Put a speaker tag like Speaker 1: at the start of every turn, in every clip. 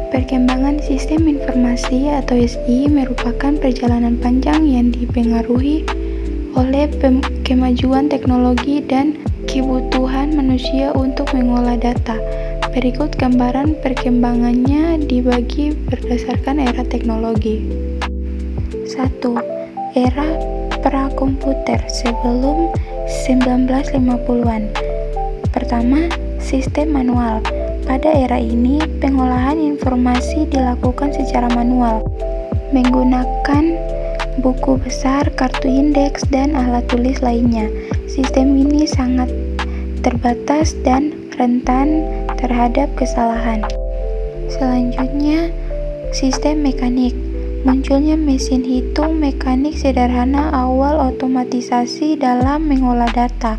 Speaker 1: Perkembangan sistem informasi atau SI merupakan perjalanan panjang yang dipengaruhi oleh kemajuan teknologi dan kebutuhan manusia untuk mengolah data. Berikut gambaran perkembangannya dibagi berdasarkan era teknologi. 1. Era prakomputer sebelum 1950-an. Pertama, sistem manual. Pada era ini, pengolahan informasi dilakukan secara manual, menggunakan buku besar, kartu indeks, dan alat tulis lainnya. Sistem ini sangat terbatas dan rentan terhadap kesalahan. Selanjutnya, sistem mekanik. Munculnya mesin hitung mekanik sederhana awal otomatisasi dalam mengolah data,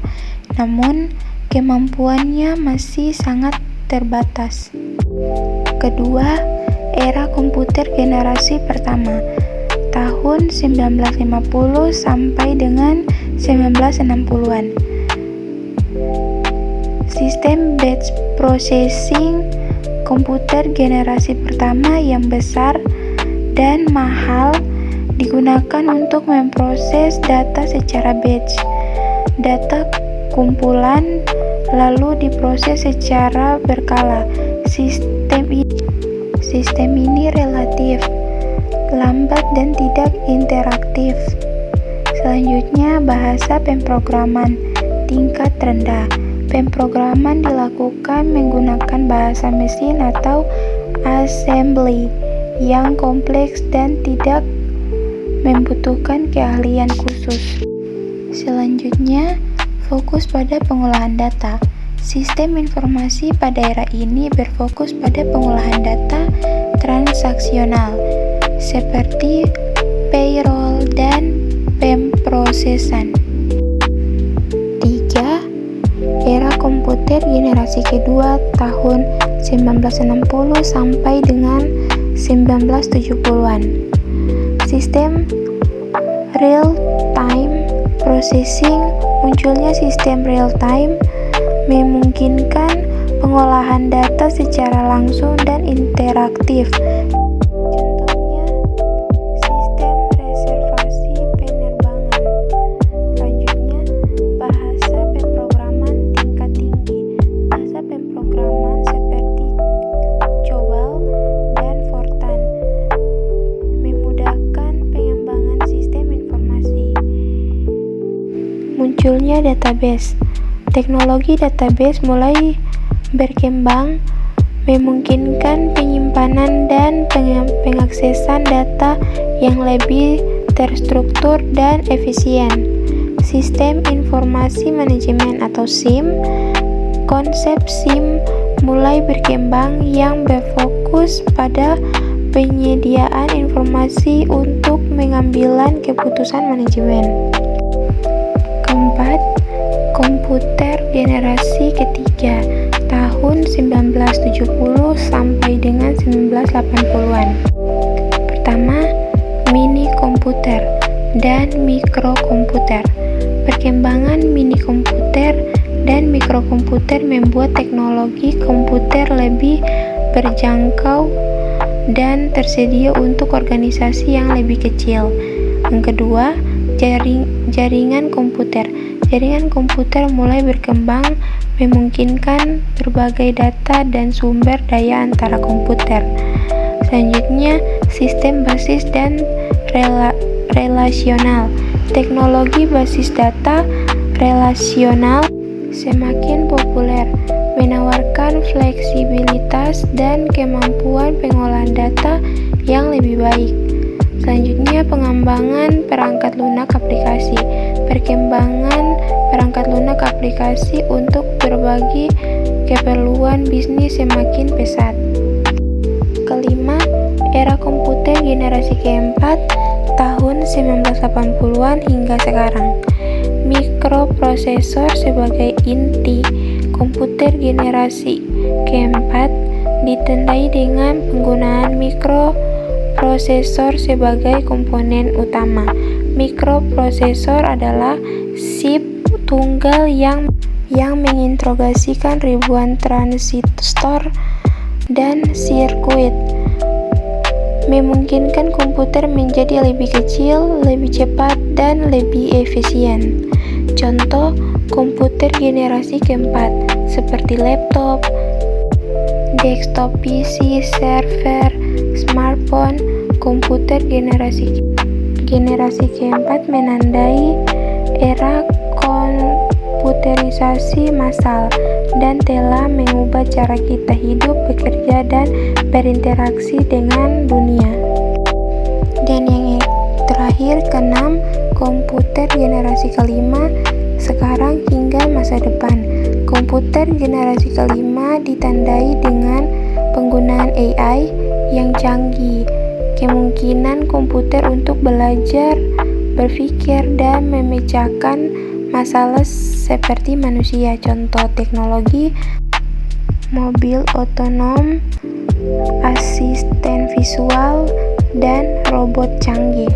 Speaker 1: namun kemampuannya masih sangat terbatas. Kedua, era komputer generasi pertama, tahun 1950 sampai dengan 1960-an. Sistem batch processing komputer generasi pertama yang besar dan mahal digunakan untuk memproses data secara batch. Data kumpulan lalu diproses secara berkala. Sistem ini relatif lambat dan tidak interaktif. Selanjutnya, bahasa pemrograman tingkat rendah. Pemrograman dilakukan menggunakan bahasa mesin atau assembly yang kompleks dan tidak membutuhkan keahlian khusus. Selanjutnya, fokus pada pengolahan data. Sistem informasi pada era ini berfokus pada pengolahan data transaksional, seperti payroll dan pemrosesan. 3. Era komputer generasi kedua tahun 1960 sampai dengan 1970-an. Sistem real-time processing. Munculnya sistem real-time memungkinkan pengolahan data secara langsung dan interaktif. Contohnya, sistem reservasi penerbangan. Selanjutnya, bahasa pemrograman tingkat tinggi. Bahasa pemrograman seperti COBOL dan Fortran memudahkan pengembangan sistem informasi. Munculnya database. Teknologi database mulai berkembang, memungkinkan penyimpanan dan pengaksesan data yang lebih terstruktur dan efisien. Sistem informasi manajemen atau SIM. Konsep SIM mulai berkembang yang berfokus pada penyediaan informasi untuk pengambilan keputusan manajemen. Keempat, komputer generasi ketiga tahun 1970 sampai dengan 1980-an. Pertama, mini komputer dan mikrokomputer. Perkembangan mini komputer dan mikrokomputer membuat teknologi komputer lebih berjangkau dan tersedia untuk organisasi yang lebih kecil. Yang kedua, jaringan komputer. Jaringan komputer mulai berkembang, memungkinkan berbagai data dan sumber daya antara komputer. Selanjutnya, sistem basis dan relasional. Teknologi basis data relasional semakin populer, menawarkan fleksibilitas dan kemampuan pengolahan data yang lebih baik. Selanjutnya, pengembangan perangkat lunak aplikasi. Perkembangan perangkat lunak aplikasi untuk berbagi keperluan bisnis semakin pesat. Kelima, era komputer generasi keempat tahun 1980-an hingga sekarang. Mikroprosesor sebagai inti komputer generasi keempat ditandai dengan penggunaan mikroprosesor sebagai komponen utama. Mikroprosesor adalah chip tunggal yang mengintegrasikan ribuan transistor dan sirkuit. memungkinkan komputer menjadi lebih kecil, lebih cepat, dan lebih efisien. Contoh, komputer generasi keempat seperti laptop, desktop PC, server, smartphone. Komputer generasi keempat menandai era komputerisasi massal dan telah mengubah cara kita hidup, bekerja, dan berinteraksi dengan dunia. Dan yang terakhir, keenam, komputer generasi kelima sekarang hingga masa depan. Komputer generasi kelima ditandai dengan penggunaan AI yang canggih, kemungkinan komputer untuk belajar, berpikir, dan memecahkan masalah seperti manusia. Contoh teknologi mobil otonom, asisten visual, dan robot canggih.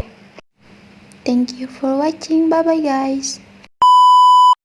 Speaker 1: Thank you for watching. Bye bye guys.